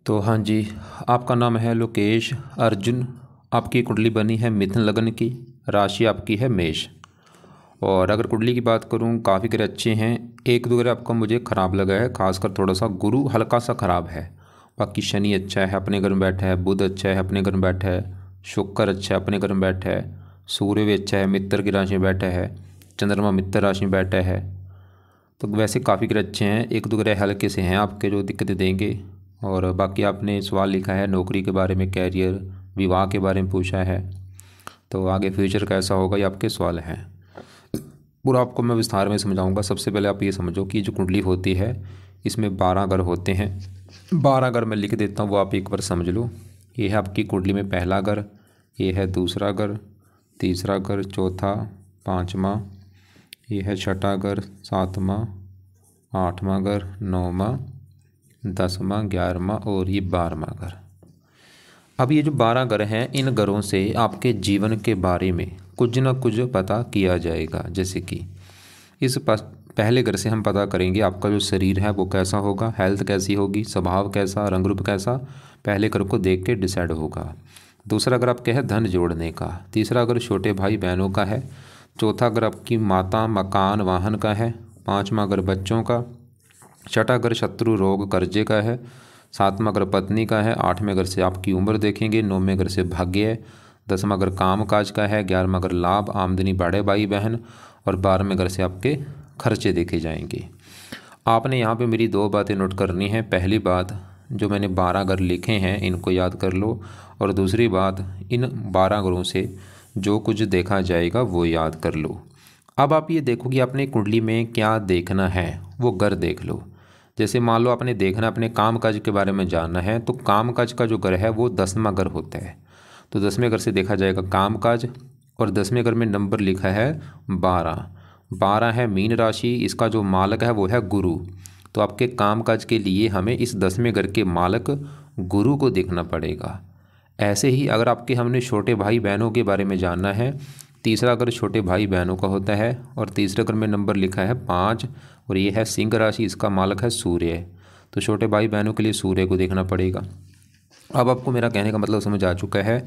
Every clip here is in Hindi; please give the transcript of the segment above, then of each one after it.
तो हाँ जी, आपका नाम है लोकेश अर्जुन। आपकी कुंडली बनी है मिथुन लगन की। राशि आपकी है मेष। और अगर कुंडली की बात करूँ, काफ़ी ग्रह अच्छे हैं। एक दो ग्रह आपका मुझे ख़राब लगा है, खासकर थोड़ा सा गुरु हल्का सा ख़राब है। बाकी शनि अच्छा है, अपने घर में बैठा है। बुध अच्छा है, अपने घर में बैठा है। शुक्र अच्छा है, अपने घर में बैठा है। सूर्य भी अच्छा है, मित्र की राशि में बैठा है। चंद्रमा मित्र राशि में बैठा है। तो वैसे काफ़ी ग्रह अच्छे हैं। एक दो ग्रह हल्के से हैं आपके, जो दिक्कतें देंगे। और बाकी आपने सवाल लिखा है नौकरी के बारे में, कैरियर, विवाह के बारे में पूछा है। तो आगे फ्यूचर कैसा होगा, ये आपके सवाल हैं। पूरा आपको मैं विस्तार में समझाऊंगा। सबसे पहले आप ये समझो कि जो कुंडली होती है इसमें 12 घर होते हैं। 12 घर मैं लिख देता हूँ, वो आप एक बार समझ लो। ये है आपकी कुंडली में पहला घर, ये है दूसरा घर, तीसरा घर, चौथा, पाँचवा, ये है छठा घर, सातवां, आठवां घर, नौवां, 10वां, 11वां और ये 12वां घर। अब ये जो 12 घर हैं, इन घरों से आपके जीवन के बारे में कुछ ना कुछ पता किया जाएगा। जैसे कि पहले घर से हम पता करेंगे आपका जो शरीर है वो कैसा होगा, हेल्थ कैसी होगी, स्वभाव कैसा, रंग रूप कैसा, पहले घर को देख के डिसाइड होगा। दूसरा घर आपका है धन जोड़ने का। तीसरा घर छोटे भाई बहनों का है। चौथा घर आपकी माता, मकान, वाहन का है। पाँचवां घर बच्चों का। छठा घर शत्रु, रोग, कर्जे का है। सातवां घर पत्नी का है। आठवें घर से आपकी उम्र देखेंगे। नौवें घर से भाग्य है। 10वां घर काम काज का है। 11वां घर लाभ, आमदनी, बड़े भाई बहन। और 12वें घर से आपके खर्चे देखे जाएंगे। आपने यहाँ पे मेरी दो बातें नोट करनी है। पहली बात, जो मैंने 12 घर लिखे हैं इनको याद कर लो। और दूसरी बात, इन 12 घरों से जो कुछ देखा जाएगा वो याद कर लो। अब आप ये देखो कि आपने कुंडली में क्या देखना है, वो घर देख लो। जैसे मान लो आपने देखना, अपने काम काज के बारे में जानना है, तो काम काज का जो घर है वो 10वां घर होता है। तो 10वें घर से देखा जाएगा काम काज। और 10वें घर में नंबर लिखा है 12। 12 है मीन राशि, इसका जो मालक है वो है गुरु। तो आपके काम काज के लिए हमें इस 10वें घर के मालक गुरु को देखना पड़ेगा। ऐसे ही अगर आपके हमने छोटे भाई बहनों के बारे में जानना है, तीसरा घर छोटे भाई बहनों का होता है। और तीसरे घर में नंबर लिखा है 5 और ये है सिंह राशि, इसका मालक है सूर्य। तो छोटे भाई बहनों के लिए सूर्य को देखना पड़ेगा। अब आपको मेरा कहने का मतलब समझ आ चुका है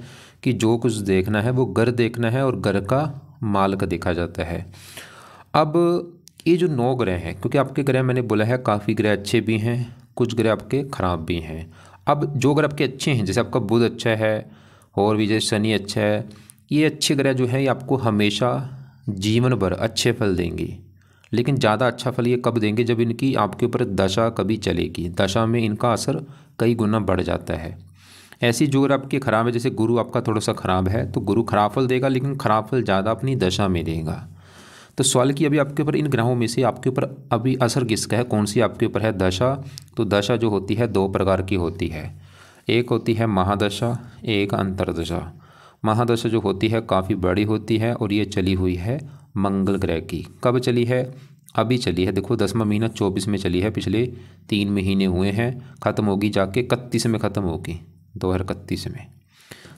कि जो कुछ देखना है वो घर देखना है और घर का मालक देखा जाता है। अब ये जो 9 ग्रह हैं, क्योंकि आपके ग्रह मैंने बोला है काफ़ी ग्रह अच्छे भी हैं, कुछ ग्रह आपके ख़राब भी हैं। अब जो ग्रह आपके अच्छे हैं, जैसे आपका बुध अच्छा है और भी जैसे शनि अच्छा है, ये अच्छे ग्रह जो हैं ये आपको हमेशा जीवन भर अच्छे फल देंगे। लेकिन ज़्यादा अच्छा फल ये कब देंगे, जब इनकी आपके ऊपर दशा कभी चलेगी। दशा में इनका असर कई गुना बढ़ जाता है। ऐसी जो ग्रह आपके खराब है, जैसे गुरु आपका थोड़ा सा खराब है, तो गुरु खराब फल देगा, लेकिन खराब फल ज़्यादा अपनी दशा में देगा। तो सवाल की अभी आपके ऊपर इन ग्रहों में से आपके ऊपर अभी असर किसका है, कौन सी आपके ऊपर है दशा। तो दशा जो होती है 2 प्रकार की होती है। एक होती है महादशा, एक अंतरदशा। महादशा जो होती है काफ़ी बड़ी होती है और ये चली हुई है मंगल ग्रह की। कब चली है, अभी चली है। देखो 10वां महीना 24 में चली है, पिछले 3 महीने हुए हैं। ख़त्म होगी जाके 31 में ख़त्म होगी, 2031 में।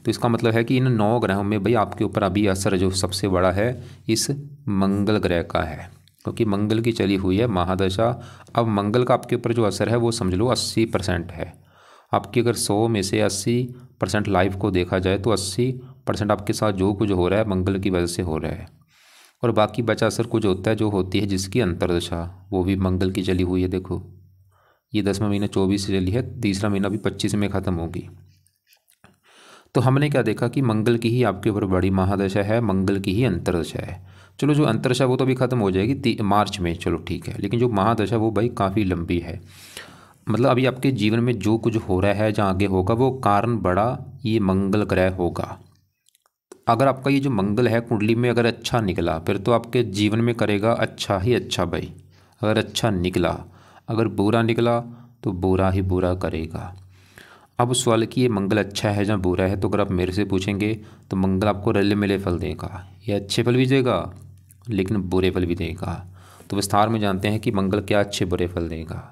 तो इसका मतलब है कि इन 9 ग्रहों में भाई आपके ऊपर अभी असर जो सबसे बड़ा है इस मंगल ग्रह का है, क्योंकि मंगल की चली हुई है महादशा। अब मंगल का आपके ऊपर जो असर है वो समझ लो 80% है। आपकी अगर 100 में से 80% लाइफ को देखा जाए तो 80% आपके साथ जो कुछ हो रहा है मंगल की वजह से हो रहा है। और बाकी बचा असर कुछ होता है जो होती है जिसकी अंतरदशा, वो भी मंगल की चली हुई है। देखो ये 10वां महीना 24 से चली है, तीसरा महीना भी 25 में ख़त्म होगी। तो हमने क्या देखा कि मंगल की ही आपके ऊपर बड़ी महादशा है, मंगल की ही अंतरदशा है। चलो जो अंतरदशा वो तो अभी ख़त्म हो जाएगी मार्च में, चलो ठीक है। लेकिन जो महादशा वो भाई काफ़ी लंबी है। मतलब अभी आपके जीवन में जो कुछ हो रहा है, जहाँ आगे होगा, वो कारण बड़ा ये मंगल ग्रह होगा। अगर आपका ये जो मंगल है कुंडली में अगर अच्छा निकला, फिर तो आपके जीवन में करेगा अच्छा ही अच्छा भाई। अगर अच्छा निकला, अगर बुरा निकला तो बुरा ही बुरा करेगा। अब सवाल कि ये मंगल अच्छा है या बुरा है, तो अगर आप मेरे से पूछेंगे तो मंगल आपको रले मिले फल देगा। ये अच्छे फल भी देगा लेकिन बुरे फल भी देगा। तो विस्तार में जानते हैं कि मंगल क्या अच्छे बुरे फल देगा।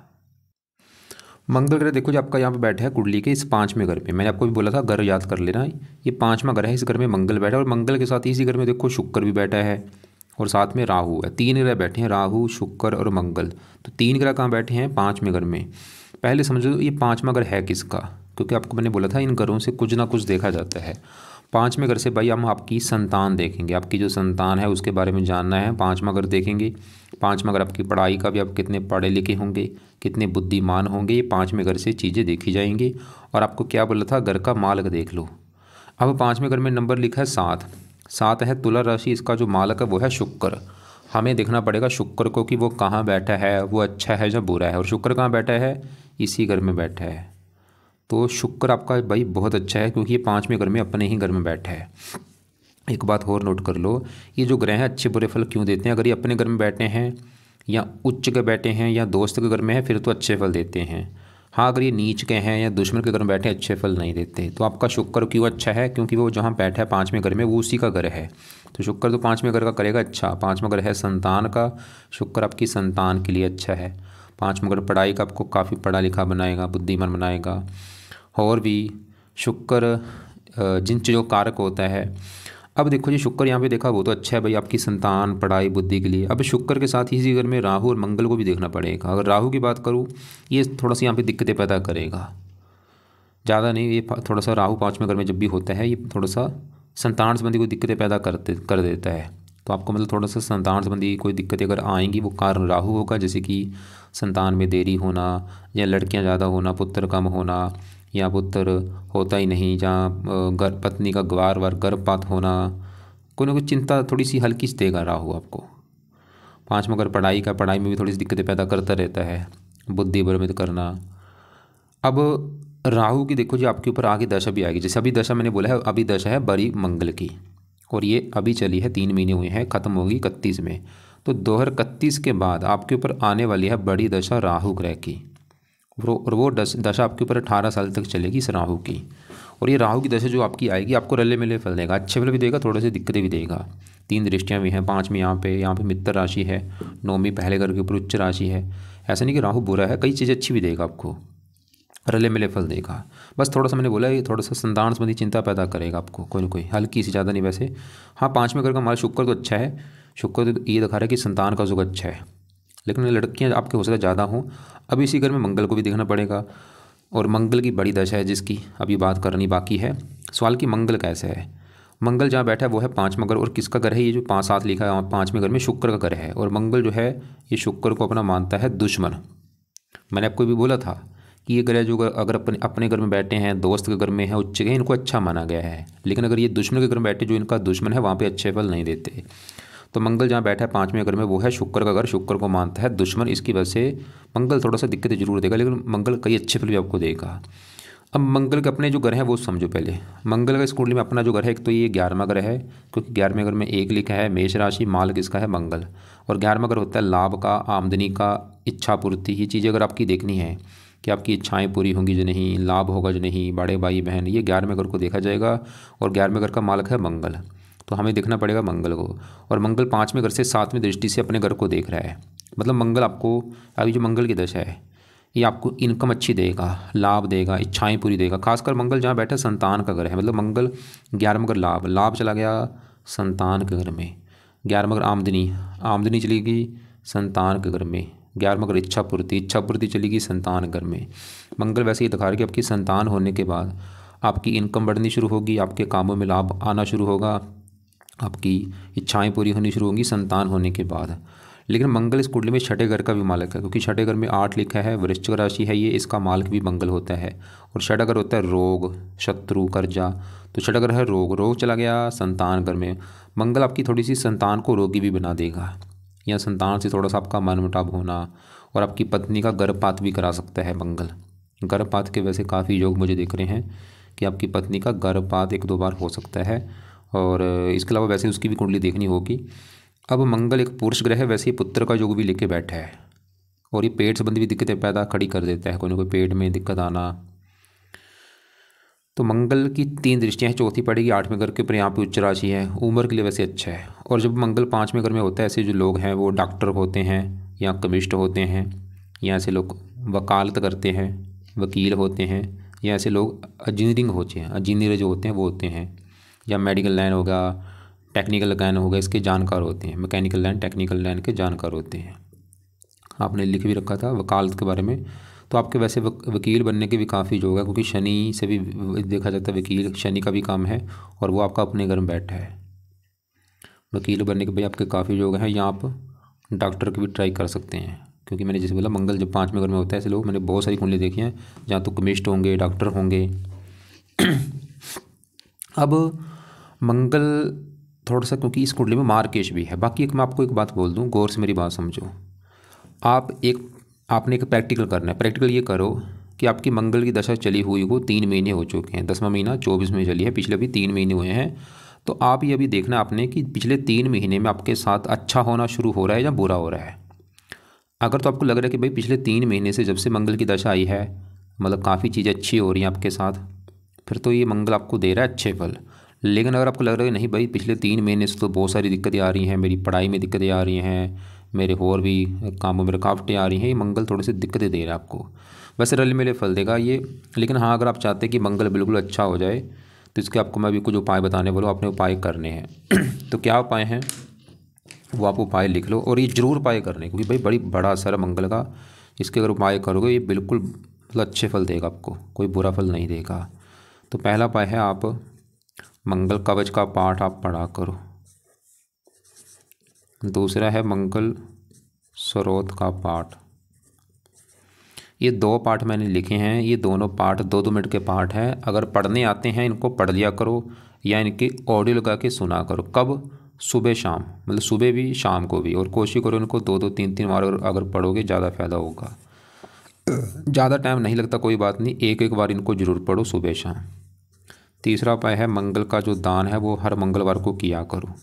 मंगल ग्रह देखो जो आपका यहाँ पे बैठा है कुंडली के इस 5वें घर पे, मैंने आपको भी बोला था घर याद कर लेना। ये 5वां घर है, इस घर में मंगल बैठा है। और मंगल के साथ इसी घर में देखो शुक्र भी बैठा है और साथ में राहु है। 3 ग्रह बैठे हैं, राहु, शुक्र और मंगल। तो 3 ग्रह कहाँ बैठे हैं, 5वें घर में। पहले समझो ये पाँचवा घर है किसका, क्योंकि आपको मैंने बोला था इन घरों से कुछ ना कुछ देखा जाता है। पाँचवें घर से भाई हम आपकी संतान देखेंगे, आपकी जो संतान है उसके बारे में जानना है, पाँचवा घर देखेंगे। पाँचवा घर आपकी पढ़ाई का भी, आप कितने पढ़े लिखे होंगे, कितने बुद्धिमान होंगे, ये पाँचवें घर से चीज़ें देखी जाएंगी। और आपको क्या बोला था, घर का मालक देख लो। अब पाँचवें घर में नंबर लिखा है 7, 7 है तुला राशि, इसका जो मालक है वो है शुक्र। हमें देखना पड़ेगा शुक्र को कि वो कहाँ बैठा है, वो अच्छा है या बुरा है। और शुक्र कहाँ बैठा है, इसी घर में बैठा है। तो शुक्र आपका भाई बहुत अच्छा है, क्योंकि ये पाँचवें घर में अपने ही घर में बैठा है। एक बात और नोट कर लो, ये जो ग्रह हैं अच्छे बुरे फल क्यों देते हैं। अगर ये अपने घर में बैठे हैं या उच्च के बैठे हैं या दोस्त के घर में है फिर तो अच्छे फल देते हैं। हाँ, अगर ये नीच के हैं या दुश्मन के घर में बैठे अच्छे फल नहीं देते। तो आपका शुक्र क्यों अच्छा है, क्योंकि वो जहाँ बैठा है पाँचवें घर में वो उसी का घर है। तो शुक्र तो पाँचवें घर का करेगा अच्छा। पाँचवां घर है संतान का, शुक्र आपकी संतान के लिए अच्छा है। पाँचवां घर पढ़ाई का, आपको काफ़ी पढ़ा लिखा बनाएगा, बुद्धिमान बनाएगा। और भी शुक्र जिन चीज़ों का कारक होता है। अब देखो जी, शुक्र यहाँ पे देखा वो तो अच्छा है भाई आपकी संतान पढ़ाई बुद्धि के लिए। अब शुक्र के साथ ही इसी घर में राहु और मंगल को भी देखना पड़ेगा। अगर राहु की बात करूँ, ये थोड़ा सा यहाँ पे दिक्कतें पैदा करेगा, ज़्यादा नहीं। ये थोड़ा सा राहु पाँचवें घर में जब भी होता है ये थोड़ा सा संतान संबंधी कोई दिक्कतें पैदा कर देता है। तो आपको मतलब थोड़ा सा संतान संबंधी कोई दिक्कतें अगर आएंगी वो कारण राहु होगा, जैसे कि संतान में देरी होना या लड़कियां ज़्यादा होना, पुत्र कम होना या पुत्र होता ही नहीं, जहाँ पत्नी का बार बार गर्भपात होना, कोई ना कोई चिंता थोड़ी सी हल्की सी देगा राहु आपको। पाँचवां घर पढ़ाई का, पढ़ाई में भी थोड़ी सी दिक्कतें पैदा करता रहता है, बुद्धि भ्रमित करना। अब राहु की देखो जी आपके ऊपर आगे दशा भी आएगी। जैसे अभी दशा मैंने बोला है, अभी दशा है बड़ी मंगल की, और ये अभी चली है 3 महीने हुए हैं, ख़त्म होगी 31 में। तो 2031 के बाद आपके ऊपर आने वाली है बड़ी दशा राहु ग्रह की। और वो दशा आपके ऊपर 18 साल तक चलेगी इस राहु की। और ये राहु की दशा जो आपकी आएगी आपको रले मिले फल देगा, अच्छे फल भी देगा, थोड़े से दिक्कतें भी देगा। 3 दृष्टियाँ भी हैं, 5 में यहाँ पे मित्र राशि है, 9वीं पहले घर के ऊपर उच्च राशि है। ऐसा नहीं कि राहु बुरा है, कई चीज़ें अच्छी भी देगा आपको, रले मिले फल देगा। बस थोड़ा सा मैंने बोला ये थोड़ा सा संतान संबंधी चिंता पैदा करेगा आपको, कोई ना कोई हल्की सी, ज़्यादा नहीं वैसे। हाँ, 5वें घर का हमारा शुक्र तो अच्छा है, शुक्र तो ये दिखा रहा है कि संतान का जुग अच्छा है, लेकिन लड़कियां आपके हो सकता है ज़्यादा हों। अब इसी घर में मंगल को भी देखना पड़ेगा, और मंगल की बड़ी दशा है जिसकी अभी बात करनी बाकी है। सवाल कि मंगल कैसे है। मंगल जहाँ बैठा है वो है 5वां घर, और किसका घर है, ये जो 5-7 लिखा है 5वें घर में शुक्र का घर है। और मंगल जो है ये शुक्र को अपना मानता है दुश्मन। मैंने आपको भी बोला था कि ये ग्रह जो अगर अपने घर में बैठे हैं, दोस्त के घर में है, उच्च के, इनको अच्छा माना गया है। लेकिन अगर ये दुश्मन के घर में बैठे, जो इनका दुश्मन है, वहाँ पे अच्छे फल नहीं देते। तो मंगल जहाँ बैठा है 5वें घर में वो है शुक्र का घर, शुक्र को मानता है दुश्मन। इसकी वजह से मंगल थोड़ा सा दिक्कतें जरूर देगा, लेकिन मंगल कई अच्छे फल भी आपको देगा। अब मंगल के अपने जो घर हैं वो समझो पहले। मंगल का इस कुंडली में अपना जो घर है, एक तो ये 11वां घर है, क्योंकि 11वें घर में 1 लिखा है, मेष राशि, माल किसका है, मंगल। और 11वां घर होता है लाभ का, आमदनी का, इच्छा पूर्ति। ये चीज़ें अगर आपकी देखनी है कि आपकी इच्छाएं पूरी होंगी जो नहीं, लाभ होगा जो नहीं, बड़े भाई बहन, ये 11वें घर को देखा जाएगा। और 11वें घर का मालक है मंगल, तो हमें देखना पड़ेगा मंगल को। और मंगल 5वें घर से 7वीं दृष्टि से अपने घर को देख रहा है। मतलब मंगल आपको, अभी जो मंगल की दशा है ये आपको इनकम अच्छी देगा, लाभ देगा, इच्छाएं पूरी देगा। खासकर मंगल जहाँ बैठा संतान का घर है, मतलब मंगल 11वां घर लाभ चला गया संतान के घर में। 11वां घर आमदनी चलेगी संतान के घर में। 11वां घर इच्छा पूर्ति चलेगी संतान घर में। मंगल वैसे ही दिखा रहा है कि आपकी संतान होने के बाद आपकी इनकम बढ़नी शुरू होगी, आपके कामों में लाभ आना शुरू होगा, आपकी इच्छाएं पूरी होनी शुरू होंगी संतान होने के बाद। लेकिन मंगल इस कुंडली में 6ठे घर का भी मालक है, क्योंकि 6ठे घर में 8 लिखा है, वृश्चिक राशि है ये, इसका मालक भी मंगल होता है। और 6ठा घर होता है रोग, शत्रु, कर्जा। तो 6ठा घर है रोग चला गया संतान घर में। मंगल आपकी थोड़ी सी संतान को रोगी भी बना देगा, या संतान से थोड़ा सा आपका मनमुटाव होना, और आपकी पत्नी का गर्भपात भी करा सकता है मंगल। गर्भपात के वैसे काफ़ी योग मुझे दिख रहे हैं कि आपकी पत्नी का गर्भपात 1-2 बार हो सकता है। और इसके अलावा वैसे उसकी भी कुंडली देखनी होगी। अब मंगल एक पुरुष ग्रह है, वैसे ही पुत्र का योग भी लेके बैठा है, और ये पेट संबंधी भी दिक्कतें पैदा खड़ी कर देता है, कोई ना कोई पेट में दिक्कत आना। तो मंगल की 3 दृष्टियाँ हैं, चौथी पड़ेगी 8वें घर के ऊपर, यहाँ पे उच्च राशि है, उम्र के लिए वैसे अच्छा है। और जब मंगल 5वें घर में होता है, ऐसे जो लोग हैं वो डॉक्टर होते हैं या कमिस्ट होते हैं, या ऐसे लोग वकालत करते हैं, वकील होते हैं, या ऐसे लोग इंजीनियरिंग होते हैं, इंजीनियर जो होते हैं वो होते हैं, या मेडिकल लाइन होगा, टेक्निकल लाइन होगा, इसके जानकार होते हैं। मैकेनिकल लाइन, टेक्निकल लाइन के जानकार होते हैं। आपने लिख भी रखा था वकालत के बारे में। तो आपके वैसे वकील बनने के भी काफ़ी योग है, क्योंकि शनि से भी देखा जाता है, वकील शनि का भी काम है और वो आपका अपने घर में बैठा है। वकील बनने के भाई आपके काफ़ी योग हैं। या आप डॉक्टर की भी ट्राई कर सकते हैं, क्योंकि मैंने जैसे बोला मंगल जब 5वें घर में होता है, ऐसे लोग मैंने बहुत सारी कुंडली देखी हैं जहाँ तो केमिस्ट होंगे, डॉक्टर होंगे। अब मंगल थोड़ा सा, क्योंकि इस कुंडली में मार्केश भी है। बाकी एक मैं आपको एक बात बोल दूं, गौर से मेरी बात समझो। आपने एक प्रैक्टिकल करना है। प्रैक्टिकल ये करो कि आपकी मंगल की दशा चली हुई को 3 महीने हो चुके हैं। 10वां महीना 24 में चली है, पिछले भी 3 महीने हुए हैं। तो आप ये अभी देखना आपने कि पिछले 3 महीने में आपके साथ अच्छा होना शुरू हो रहा है या बुरा हो रहा है। अगर तो आपको लग रहा है कि भाई पिछले 3 महीने से जब से मंगल की दशा आई है, मतलब काफ़ी चीज़ें अच्छी हो रही हैं आपके साथ, फिर तो ये मंगल आपको दे रहा है अच्छे फल। लेकिन अगर आपको लग रहा है नहीं भाई पिछले 3 महीने से तो बहुत सारी दिक्कतें आ रही हैं, मेरी पढ़ाई में दिक्कतें आ रही हैं, मेरे और भी कामों में रुकावटें आ रही हैं, ये मंगल थोड़ी सी दिक्कतें दे रहा है आपको। वैसे रल मिले फल देगा ये। लेकिन हाँ, अगर आप चाहते हैं कि मंगल बिल्कुल अच्छा हो जाए तो इसके आपको मैं भी कुछ उपाय बताने बोलूँ, आपने उपाय करने हैं। तो क्या उपाय हैं वो आप उपाय लिख लो, और ये जरूर उपाय करने, क्योंकि भाई बड़ा असर है मंगल का। इसके अगर उपाय करोगे ये बिल्कुल मतलब अच्छे फल देगा आपको, कोई बुरा फल नहीं देगा। तो पहला उपाय है आप मंगल कवच का पाठ आप पढ़ा करो। दूसरा है मंगल स्रोत का पाठ। ये 2 पाठ मैंने लिखे हैं, ये दोनों पाठ 2-2 मिनट के पाठ हैं। अगर पढ़ने आते हैं इनको पढ़ लिया करो, या इनकी ऑडियो लगा के सुना करो। कब? सुबह शाम, मतलब सुबह भी शाम को भी। और कोशिश करो इनको 2-2 3-3 बार अगर पढ़ोगे ज़्यादा फ़ायदा होगा। ज़्यादा टाइम नहीं लगता, कोई बात नहीं, एक बार इनको ज़रूर पढ़ो सुबह शाम। तीसरा उपाय है मंगल का जो दान है वो हर मंगलवार को किया करो।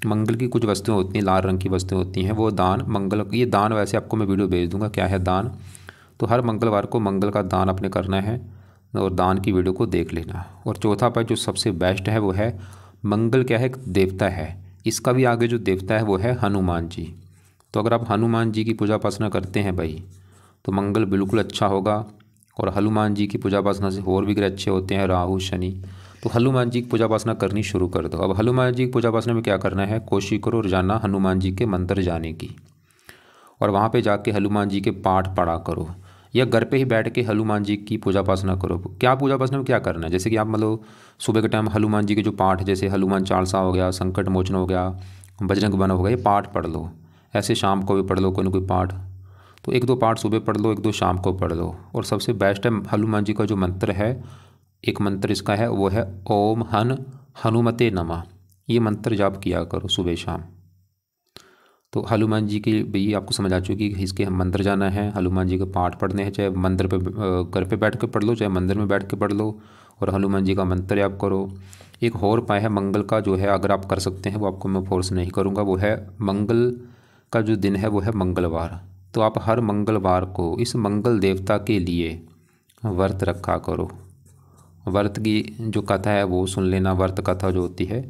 मंगल की कुछ वस्तुएं होती हैं, लाल रंग की वस्तुएं होती हैं, वो दान मंगल, ये दान वैसे आपको मैं वीडियो भेज दूंगा क्या है दान। तो हर मंगलवार को मंगल का दान आपने करना है, और दान की वीडियो को देख लेना। और चौथा उपाय जो सबसे बेस्ट है वो है, मंगल क्या है, एक देवता है, इसका भी आगे जो देवता है वो है हनुमान जी। तो अगर आप हनुमान जी की पूजा उपासना करते हैं भाई, तो मंगल बिल्कुल अच्छा होगा। और हनुमान जी की पूजा उपासना से और भी ग्रह अच्छे होते हैं, राहु शनि। तो हनुमान जी की पूजा उपासना करनी शुरू कर दो। अब हनुमान जी की पूजा उपासना में क्या करना है, कोशिश करो रोजाना हनुमान जी के मंदिर जाने की, और वहाँ पे जाके हनुमान जी के पाठ पढ़ा करो, या घर पे ही बैठ के हनुमान जी की पूजा उपासना करो। क्या पूजा उपासना में क्या करना है, जैसे कि आप मतलब सुबह के टाइम हनुमान जी के जो पाठ, जैसे हनुमान चालीसा हो गया, संकट मोचन हो गया, बजरंग बन हो गया, ये पाठ पढ़ लो। ऐसे शाम को भी पढ़ लो कोई ना कोई पाठ। तो 1-2 पाठ सुबह पढ़ लो, 1-2 शाम को पढ़ लो। और सबसे बेस्ट है हनुमान जी का जो मंत्र है, एक मंत्र इसका है वो है ओम हनुमते नमः। ये मंत्र जाप किया करो सुबह शाम। तो हनुमान जी की भी आपको समझ आ चुकी कि इसके हम मंदिर जाना है, हनुमान जी के पाठ पढ़ने हैं, चाहे मंदिर पे घर पे बैठ के पढ़ लो, चाहे मंदिर में बैठ के पढ़ लो, और हनुमान जी का मंत्र आप करो। एक और उपाय है मंगल का जो है, अगर आप कर सकते हैं वो आपको मैं फोर्स नहीं करूँगा, वो है मंगल का जो दिन है वो है मंगलवार। तो आप हर मंगलवार को इस मंगल देवता के लिए व्रत रखा करो। व्रत की जो कथा है वो सुन लेना, व्रत कथा जो होती है,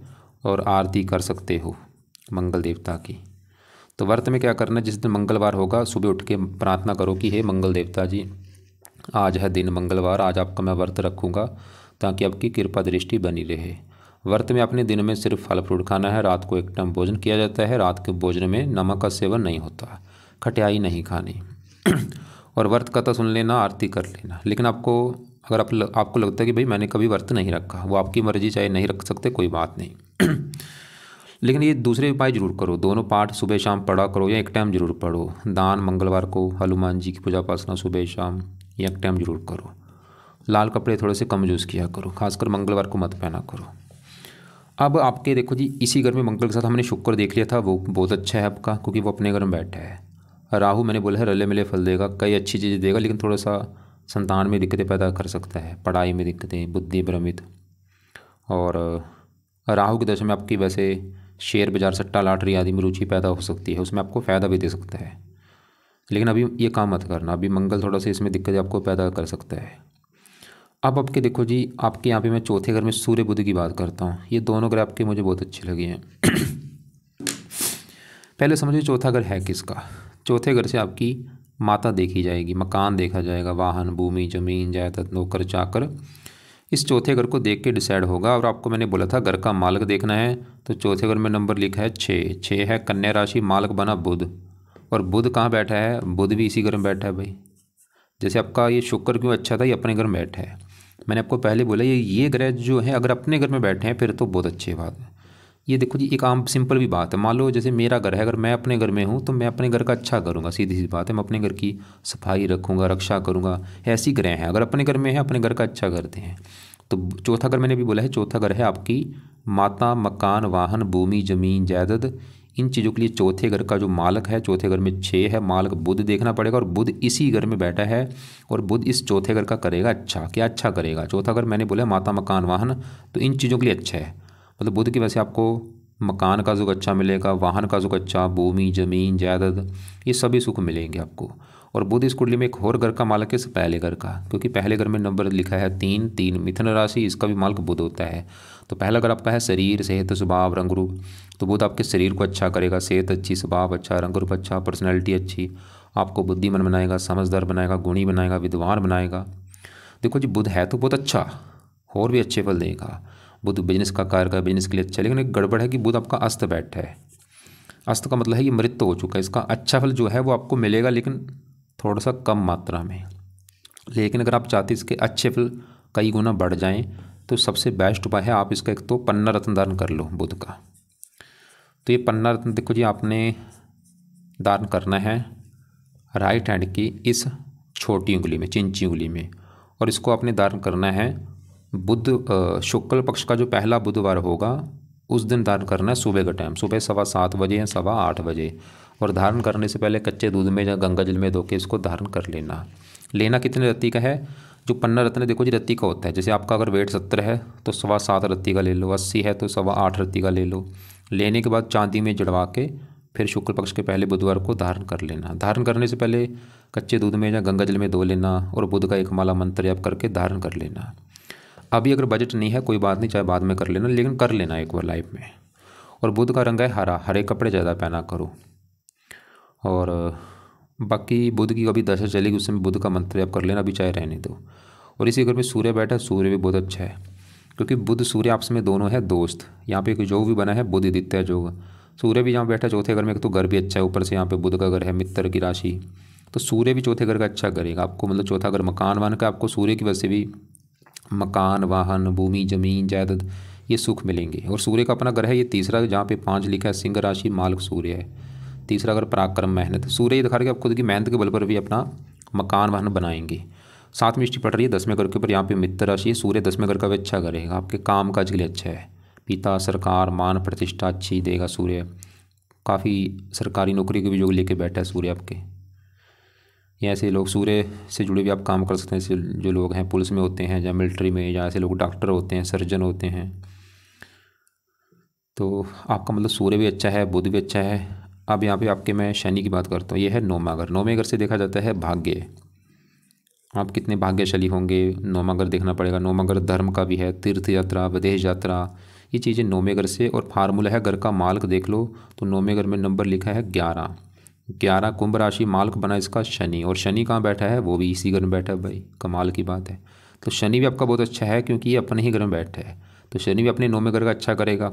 और आरती कर सकते हो मंगल देवता की। तो व्रत में क्या करना है, जिस दिन मंगलवार होगा सुबह उठ के प्रार्थना करो कि हे मंगल देवता जी, आज है दिन मंगलवार, आज आपका मैं व्रत रखूँगा ताकि आपकी कृपा दृष्टि बनी रहे। व्रत में अपने दिन में सिर्फ फल फ्रूट खाना है, रात को एक टाइम भोजन किया जाता है, रात के भोजन में नमक का सेवन नहीं होता, खटियाई नहीं खानी। और व्रत कथा सुन लेना, आरती कर लेना। लेकिन अगर आपको लगता है कि भाई मैंने कभी व्रत नहीं रखा, वो आपकी मर्जी, चाहे नहीं रख सकते कोई बात नहीं। लेकिन ये दूसरे उपाय जरूर करो, दोनों पाठ सुबह शाम पढ़ा करो, या एक टाइम जरूर पढ़ो। दान मंगलवार को हनुमान जी की पूजा उपासना सुबह शाम या एक टाइम जरूर करो। लाल कपड़े थोड़े से कम यूज़ किया करो, खासकर मंगलवार को मत पहना करो। अब आपके देखो जी, इसी घर में मंगल के साथ हमने शुक्र देख लिया था, वो बहुत अच्छा है आपका, क्योंकि वो अपने घर में बैठा है। राहु मैंने बोला है रले मिले फल देगा, कई अच्छी चीज़ें देगा, लेकिन थोड़ा सा संतान में दिक्कतें पैदा कर सकता है, पढ़ाई में दिक्कतें, बुद्धि भ्रमित। और राहु की दशा में आपकी वैसे शेयर बाजार, सट्टा लॉटरी आदि में रुचि पैदा हो सकती है, उसमें आपको फ़ायदा भी दे सकता है। लेकिन अभी ये काम मत करना, अभी मंगल थोड़ा सा इसमें दिक्कतें आपको पैदा कर सकता है। अब आपके देखो जी, आपके यहाँ पे मैं चौथे घर में सूर्य बुध की बात करता हूँ। ये दोनों ग्रह आपके मुझे बहुत अच्छे लगे हैं। पहले समझिए चौथा घर है किसका। चौथे घर से आपकी माता देखी जाएगी, मकान देखा जाएगा, वाहन, भूमि, जमीन, जायदाद, नौकर चाकर, इस चौथे घर को देख के डिसाइड होगा। और आपको मैंने बोला था घर का मालक देखना है, तो चौथे घर में नंबर लिखा है 6 है कन्या राशि, मालक बना बुध। और बुध कहाँ बैठा है, बुध भी इसी घर में बैठा है भाई। जैसे आपका ये शुक्र क्यों अच्छा था, ये अपने घर में बैठा है। मैंने आपको पहले बोला ये ग्रह जो है अगर अपने घर में बैठे हैं फिर तो बहुत अच्छी बात है। ये देखो जी, एक आम सिंपल भी बात है। मान लो जैसे मेरा घर है, अगर मैं अपने घर में हूँ तो मैं अपने घर का अच्छा करूँगा, सीधी सी बात है। मैं अपने घर की सफाई रखूँगा, रक्षा करूँगा। ऐसी ग्रह हैं, अगर अपने घर में है अपने घर का अच्छा करते हैं। तो चौथा घर मैंने भी बोला है, चौथा घर है आपकी माता, मकान, वाहन, भूमि, जमीन, जायदाद। इन चीज़ों के लिए चौथे घर का जो मालक है, चौथे घर में 6 है, मालक बुध देखना पड़ेगा, और बुध इसी घर में बैठा है। और बुध इस चौथे घर का करेगा अच्छा, क्या अच्छा करेगा। चौथा घर मैंने बोला माता, मकान, वाहन, तो इन चीज़ों के लिए अच्छा है। मतलब बुध की वजह से आपको मकान का सुख अच्छा मिलेगा, वाहन का सुख अच्छा, भूमि, जमीन, जायदाद, ये सभी सुख मिलेंगे आपको। और बुध इस कुंडली में एक और घर का मालक है, इस पहले घर का, क्योंकि पहले घर में नंबर लिखा है 3 मिथुन राशि, इसका भी मालक बुध होता है। तो पहला घर आपका है शरीर, सेहत, स्वभाव, रंग रूप। तो बुध आपके शरीर को अच्छा करेगा, सेहत अच्छी, स्वभाव अच्छा, रंग रूप अच्छा, पर्सनैलिटी अच्छी, आपको बुद्धिमान बनाएगा, समझदार बनाएगा, गुणी बनाएगा, विद्वान बनाएगा। देखो जी, बुध है तो बहुत अच्छा, और भी अच्छे फल देगा। बुध बिजनेस का कार्य का, बिजनेस के लिए अच्छा, लेकिन एक गड़बड़ है कि बुध आपका अस्त बैठा है। अस्त का मतलब है ये मृत हो चुका है। इसका अच्छा फल जो है वो आपको मिलेगा, लेकिन थोड़ा सा कम मात्रा में। लेकिन अगर आप चाहते इसके अच्छे फल कई गुना बढ़ जाएं तो सबसे बेस्ट उपाय है आप इसका एक तो पन्ना रत्न दान कर लो बुध का। तो ये पन्ना रत्न देखो जी, आपने दान करना है राइट हैंड की इस छोटी उंगली में, चिंची उंगली में, और इसको आपने दान करना है बुध शुक्ल पक्ष का जो पहला बुधवार होगा उस दिन दान करना है सुबह का टाइम, सुबह 7:15 बजे या 8:15 बजे। और धारण करने से पहले कच्चे दूध में या गंगा जल में धो के इसको धारण कर लेना। लेना कितने रत्ती का है, जो पन्ना रत्न देखो जी रत्ती का होता है। जैसे आपका अगर वेट 70 है तो 7.25 रत्ती का ले लो, 80 है तो 8.25 रत्ती का ले लो। लेने के बाद चांदी में जड़वा के फिर शुक्ल पक्ष के पहले बुधवार को धारण कर लेना। धारण करने से पहले कच्चे दूध में या गंगा जल में धो लेना और बुध का एक माला मंत्र जप करके धारण कर लेना। अभी अगर बजट नहीं है कोई बात नहीं, चाहे बाद में कर लेना, लेकिन कर लेना एक बार लाइफ में। और बुध का रंग है हरा, हरे कपड़े ज़्यादा पहना करो। और बाकी बुध की कभी दशा चलेगी उस समय बुध का मंत्र जप कर लेना, अभी चाहे रहने दो। और इसी घर में सूर्य बैठा है, सूर्य भी बहुत अच्छा है, क्योंकि बुध सूर्य आपस में दोनों है दोस्त। यहाँ पे एक योग भी बना है बुध आदित्य योग। सूर्य भी यहाँ बैठा है चौथे घर में, एक तो घर भी अच्छा है, ऊपर से यहाँ पे बुध का घर है मित्र की राशि, तो सूर्य भी चौथे घर का अच्छा करेगा आपको। मतलब चौथा घर मकान वाहन का, आपको सूर्य की वजह से भी मकान, वाहन, भूमि, जमीन, जायदाद ये सुख मिलेंगे। और सूर्य का अपना घर है ये तीसरा, जहाँ पे 5 लिखा है, सिंह राशि, मालक सूर्य है। तीसरा घर पराक्रम, मेहनत। सूर्य ये दिखा रहा है कि आप खुद की मेहनत के बल पर भी अपना मकान वाहन बनाएंगे। 7वीं दृष्टि पड़ रही है 10वें घर के ऊपर, यहाँ पे मित्र राशि है, सूर्य 10वें घर का भी अच्छा करेगा, आपके काम काज के लिए अच्छा है। पिता, सरकार, मान प्रतिष्ठा अच्छी देगा सूर्य। काफ़ी सरकारी नौकरी के भी योग लेके बैठा है सूर्य आपके। या ऐसे लोग सूर्य से जुड़े भी आप काम कर सकते हैं, जैसे जो लोग हैं पुलिस में होते हैं या मिलिट्री में, या ऐसे लोग डॉक्टर होते हैं, सर्जन होते हैं। तो आपका मतलब सूर्य भी अच्छा है, बुध भी अच्छा है। अब यहाँ पे आपके मैं शनि की बात करता हूँ, ये है 9वां घर। 9वें घर से देखा जाता है भाग्य, आप कितने भाग्यशाली होंगे 9वां घर देखना पड़ेगा। 9वां घर धर्म का भी है, तीर्थ यात्रा, विदेश यात्रा, ये चीज़ें 9वें घर से। और फार्मूला है घर का मालक देख लो, तो 9वें घर में नंबर लिखा है 11। 11 कुंभ राशि, मालक बना इसका शनि, और शनि कहाँ बैठा है, वो भी इसी घर में बैठा है भाई, कमाल की बात है। तो शनि भी आपका बहुत अच्छा है क्योंकि ये अपने ही घर में बैठा है, तो शनि भी अपने 9वें घर का अच्छा करेगा।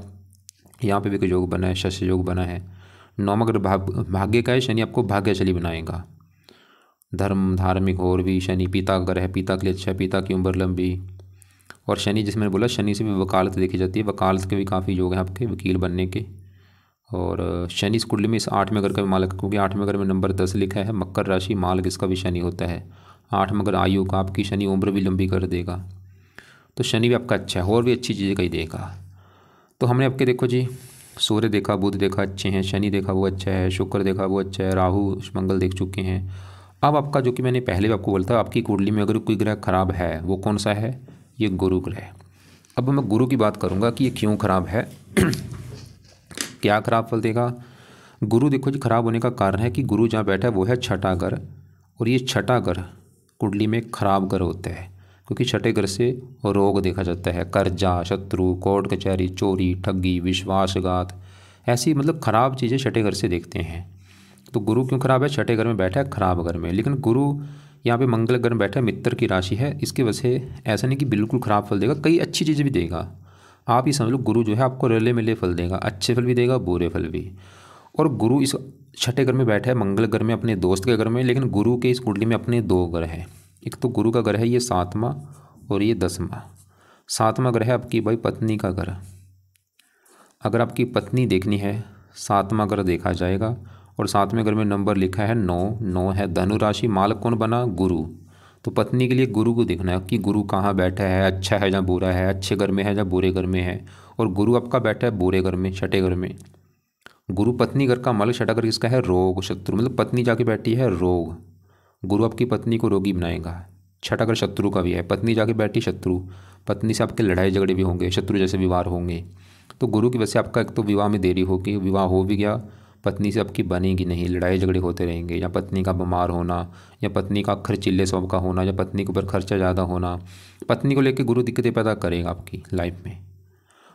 यहाँ पे भी कोई योग बना है, शस्य योग बना है। 9वां घर भाग्य का है, शनि आपको भाग्यशाली बनाएगा। धर्म, धार्मिक, और भी शनि पिता का घर है, पिता के लिए अच्छा है, पिता की उम्र लंबी। और शनि जैसे मैंने बोला, शनि से भी वकालत देखी जाती है, वकालत के भी काफ़ी योग हैं आपके वकील बनने के। और शनि इस कुंडली में इस 8वें घर का भी मालक, क्योंकि 8वें घर में नंबर 10 लिखा है, मकर राशि, मालक इसका भी शनि होता है। 8वां घर आयु का, आपकी शनि उम्र भी लंबी कर देगा। तो शनि भी आपका अच्छा है, और भी अच्छी चीज़ें कहीं देगा। तो हमने आपके देखो जी, सूर्य देखा, बुध देखा अच्छे हैं, शनि देखा वो अच्छा है, शुक्र देखा वो अच्छा है, राहु मंगल देख चुके हैं। अब आपका जो कि मैंने पहले भी आपको बोला था, आपकी कुंडली में अगर कोई ग्रह खराब है वो कौन सा है, ये गुरु ग्रह। अब मैं गुरु की बात करूँगा कि ये क्यों खराब है क्या खराब फल देगा। गुरु देखो जी, खराब होने का कारण है कि गुरु जहाँ बैठा है वो है छठा घर, और ये छठा घर कुंडली में खराब घर होता है, क्योंकि छठे घर से रोग देखा जाता है, कर्जा, शत्रु, कोर्ट कचहरी, चोरी, ठगी, विश्वासघात, ऐसी मतलब खराब चीज़ें छठे घर से देखते हैं। तो गुरु क्यों खराब है, छठे घर में बैठा है खराब घर में। लेकिन गुरु यहाँ पे मंगल घर में बैठा है, मित्र की राशि है, इसकी वजह से ऐसा नहीं कि बिल्कुल ख़राब फल देगा, कई अच्छी चीज़ें भी देगा। आप ही समझ लो गुरु जो है आपको रले मिले फल देगा, अच्छे फल भी देगा, बुरे फल भी। और गुरु इस छठे घर में बैठा है मंगल घर में, अपने दोस्त के घर में, लेकिन गुरु के इस कुंडली में अपने 2 घर हैं। एक तो गुरु का घर है ये 7वां और ये 10वां। 7वां घर है आपकी भाई पत्नी का घर। अगर आपकी पत्नी देखनी है 7वां घर देखा जाएगा और 7वें घर में नंबर लिखा है 9। 9 है धनु राशि, मालक कौन बना गुरु। तो पत्नी के लिए गुरु को देखना है कि गुरु कहाँ बैठा है, अच्छा है या बुरा है, अच्छे घर में है या बुरे घर में है। और गुरु आपका बैठा है बुरे घर में, छठे घर में। गुरु पत्नी घर का मालक, छठा घर किसका है रोग शत्रु, मतलब पत्नी जाके बैठी है रोग, गुरु आपकी पत्नी को रोगी बनाएगा। छठा घर शत्रु का भी है, पत्नी जाके बैठी शत्रु, पत्नी से आपके लड़ाई झगड़े भी होंगे, शत्रु जैसे विवाह होंगे। तो गुरु की वजह से आपका एक तो विवाह में देरी होगी, विवाह हो भी गया पत्नी से आपकी बनेगी नहीं, लड़ाई झगड़े होते रहेंगे, या पत्नी का बीमार होना, या पत्नी का खर्चीले स्वभाव का होना, या पत्नी के ऊपर खर्चा ज़्यादा होना। पत्नी को लेकर गुरु दिक्कतें पैदा करेगा आपकी लाइफ में।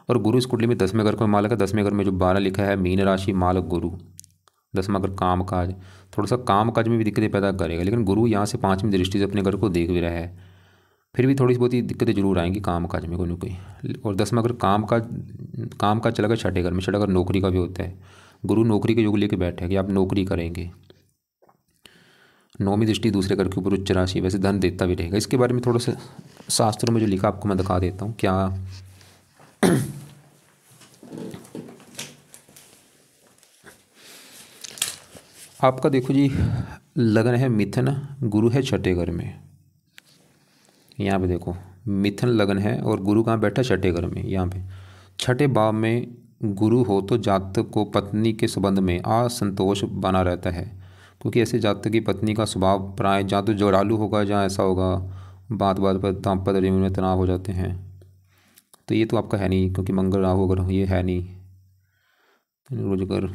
और गुरु इस कुंडली में 10वें घर का मालक है। 10वें घर में जो 12 लिखा है मीन राशि, मालक गुरु। 10वां घर काम काज, थोड़ा सा काम काज में भी दिक्कतें पैदा करेगा, लेकिन गुरु यहाँ से 5वीं दृष्टि से अपने घर को देख भी रहा है, फिर भी थोड़ी बहुत ही दिक्कतें जरूर आएंगी काम काज में कोई ना कोई। और 10वां घर काम काज चला गया छठे घर में। छठा घर नौकरी का भी होता है, गुरु नौकरी के योग लेके बैठे हैं कि आप नौकरी करेंगे। 9वीं दृष्टि दूसरे घर के ऊपर उच्च राशि, वैसे धन देता भी रहेगा। इसके बारे में थोड़ा सा शास्त्रों में जो लिखा आपको मैं दिखा देता हूँ क्या। आपका देखो जी लगन है मिथुन, गुरु है छठे घर में। यहाँ पे देखो मिथुन लगन है और गुरु कहाँ बैठा छठे घर में। यहाँ पे छठे भाव में गुरु हो तो जातक को पत्नी के संबंध में असंतोष बना रहता है, क्योंकि ऐसे जातक की पत्नी का स्वभाव प्राय जहाँ तो जोरालू होगा, जहाँ ऐसा होगा बात बात पर दाम्पत्य जीवन में तनाव हो जाते हैं। तो ये तो आपका है नहीं, क्योंकि मंगल राहु अगर ये है नहीं रोजगार,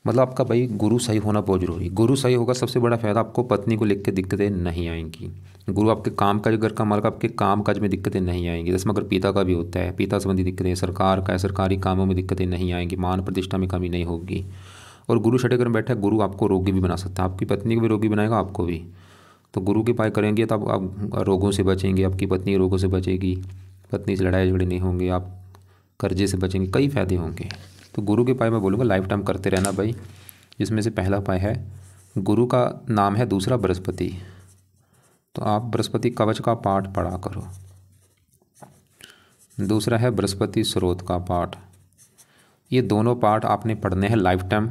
मतलब आपका भाई गुरु सही होना बहुत जरूरी। गुरु सही होगा सबसे बड़ा फायदा, आपको पत्नी को लेकर दिक्कतें नहीं आएंगी। गुरु आपके काम काज, घर का मालक, आपके काम काज में दिक्कतें नहीं आएंगी। 10वां घर पिता का भी होता है, पिता संबंधी दिक्कतें, सरकार का है, सरकारी कामों में दिक्कतें नहीं आएंगी, मान प्रतिष्ठा में कमी नहीं होगी। और गुरु छठे घर में बैठा है, गुरु आपको रोगी भी बना सकता है, आपकी पत्नी को भी रोगी बनाएगा, आपको भी। तो गुरु के उपाय करेंगे तो आप रोगों से बचेंगे, आपकी पत्नी रोगों से बचेगी, पत्नी से लड़ाई झगड़े नहीं होंगे, आप कर्जे से बचेंगे, कई फायदे होंगे। तो गुरु के उपाय मैं बोलूँगा लाइफ टाइम करते रहना भाई। जिसमें से पहला उपाय है, गुरु का नाम है दूसरा बृहस्पति, तो आप बृहस्पति कवच का पाठ पढ़ा करो। दूसरा है बृहस्पति स्रोत का पाठ। ये दोनों पाठ आपने पढ़ने हैं लाइफ टाइम।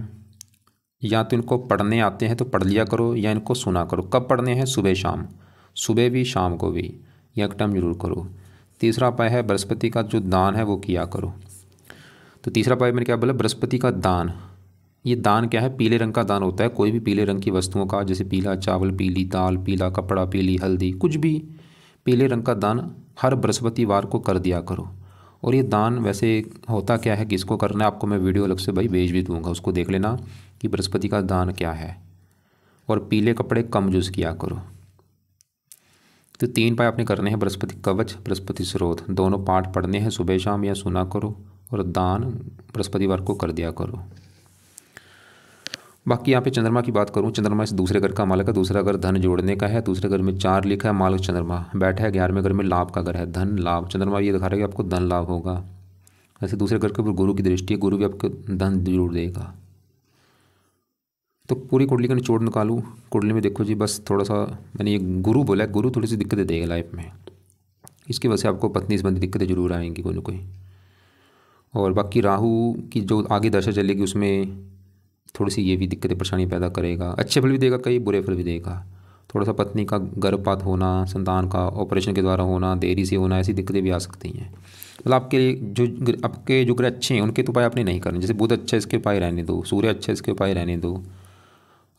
या तो इनको पढ़ने आते हैं तो पढ़ लिया करो, या इनको सुना करो। कब पढ़ने हैं? सुबह शाम, सुबह भी शाम को भी, यह एक टाइम जरूर करो। तीसरा उपाय है बृहस्पति का जो दान है वो किया करो। तो तीसरा उपाय मैंने क्या बोला? बृहस्पति का दान। ये दान क्या है? पीले रंग का दान होता है, कोई भी पीले रंग की वस्तुओं का, जैसे पीला चावल, पीली दाल, पीला कपड़ा, पीली हल्दी, कुछ भी पीले रंग का दान हर बृहस्पतिवार को कर दिया करो। और ये दान वैसे होता क्या है, किसको करना है, आपको मैं वीडियो अलग से भाई भेज भी दूंगा, उसको देख लेना कि बृहस्पति का दान क्या है। और पीले कपड़े कम यूज़ किया करो। तो 3 उपाय आपने करने हैं, बृहस्पति कवच, बृहस्पति स्रोत, दोनों पाठ पढ़ने हैं सुबह शाम, या सुना करो, और दान बृहस्पतिवार को कर दिया करो। बाकी यहाँ पे चंद्रमा की बात करूँ, चंद्रमा इस दूसरे घर का मालक है, दूसरा घर धन जोड़ने का है, दूसरे घर में 4 लिखा है, मालक चंद्रमा बैठा है 11वें घर में, लाभ का घर है, धन लाभ। चंद्रमा ये दिखा रहा है कि आपको धन लाभ होगा। वैसे दूसरे घर के ऊपर गुरु की दृष्टि है, गुरु भी आपको धन जरूर देगा। तो पूरी कुंडली का निचोड़ निकालूँ, कुंडली में देखो जी, बस थोड़ा सा मैंने ये गुरु बोला है, गुरु थोड़ी सी दिक्कतें देगा लाइफ में, इसकी वजह से आपको पत्नी संबंधी दिक्कतें जरूर आएंगी कोई ना कोई। और बाकी राहु की जो आगे दशा चलेगी उसमें थोड़ी सी ये भी दिक्कतें परेशानी पैदा करेगा, अच्छे फल भी देगा, कई बुरे फल भी देगा। थोड़ा सा पत्नी का गर्भपात होना, संतान का ऑपरेशन के द्वारा होना, देरी से होना, ऐसी दिक्कतें भी आ सकती हैं। मतलब आपके जो ग्रह अच्छे हैं उनके तो उपाय आपने नहीं करने, जैसे बुध अच्छा है इसके उपाय रहने दो, सूर्य अच्छा है इसके उपाय रहने दो,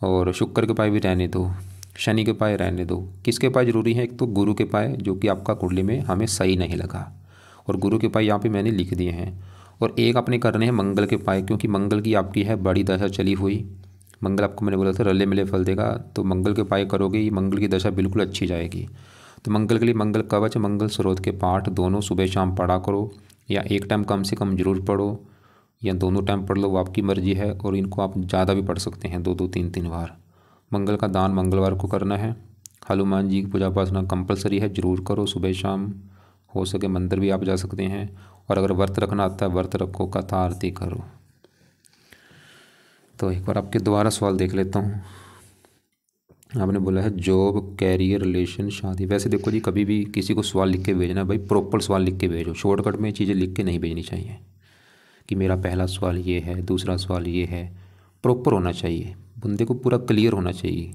और शुक्र के उपाय भी रहने दो, शनि के उपाय रहने दो। किसके उपाय जरूरी है? एक तो गुरु के उपाय जो कि आपका कुंडली में हमें सही नहीं लगा, और गुरु के उपाय यहाँ पे मैंने लिख दिए हैं। और एक आपने करने हैं मंगल के उपाय, क्योंकि मंगल की आपकी है बड़ी दशा चली हुई। मंगल आपको मैंने बोला था रले मिले फल देगा, तो मंगल के उपाय करोगे, ये मंगल की दशा बिल्कुल अच्छी जाएगी। तो मंगल के लिए मंगल कवच, मंगल स्रोत के पाठ दोनों सुबह शाम पढ़ा करो, या एक टाइम कम से कम जरूर पढ़ो, या दोनों टाइम पढ़ लो, वो आपकी मर्जी है। और इनको आप ज़्यादा भी पढ़ सकते हैं, 2-2 3-3 बार। मंगल का दान मंगलवार को करना है। हनुमान जी की पूजा उपासना कंपलसरी है, जरूर करो सुबह शाम, हो सके मंदिर भी आप जा सकते हैं। और अगर व्रत रखना आता है व्रत रखो, कथा आरती करो। तो एक बार आपके दोबारा सवाल देख लेता हूँ। आपने बोला है जॉब, कैरियर, रिलेशन, शादी। वैसे देखो जी, कभी भी किसी को सवाल लिख के भेजना भाई, प्रॉपर सवाल लिख के भेजो। शॉर्टकट में चीज़ें लिख के नहीं भेजनी चाहिए कि मेरा पहला सवाल ये है, दूसरा सवाल ये है। प्रॉपर होना चाहिए, बंदे को पूरा क्लियर होना चाहिए।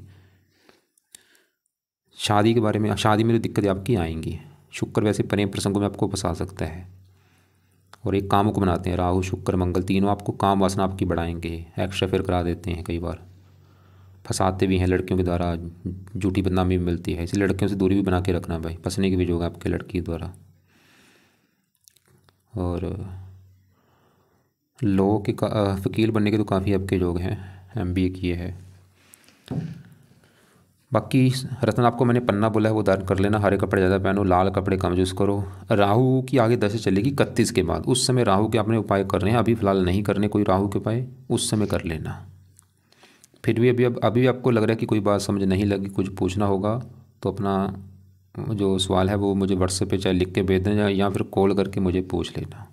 शादी के बारे में, शादी में तो दिक्कतें आपकी आएंगी। शुक्र वैसे प्रेम प्रसंगों में आपको फंसा सकता है। और एक कामों को बनाते हैं, राहु शुक्र मंगल तीनों आपको काम वासना आपकी बढ़ाएंगे, एक्स्ट्रा फेयर करा देते हैं, कई बार फंसाते भी हैं लड़कियों के द्वारा, झूठी बदनामी भी मिलती है। इसलिए लड़कियों से दूरी भी बना के रखना भाई, फंसने की भी होगा आपके लड़की द्वारा। और लॉ के वकील बनने के तो काफ़ी आपके योग हैं, MBA किए हैं। बाकी रत्न आपको मैंने पन्ना बोला है वो धारण कर लेना। हरे कपड़े ज़्यादा पहनो, लाल कपड़े कम यूज़ करो। राहु की आगे दशा चलेगी 31 के बाद, उस समय राहु के आपने उपाय कर रहे हैं, अभी फ़िलहाल नहीं करने कोई राहु के उपाय, उस समय कर लेना। फिर भी अभी आपको लग रहा है कि कोई बात समझ नहीं लगी, कुछ पूछना होगा तो अपना जो सवाल है वो मुझे व्हाट्सएप पे चाहे लिख के भेज दें या फिर कॉल करके मुझे पूछ लेना।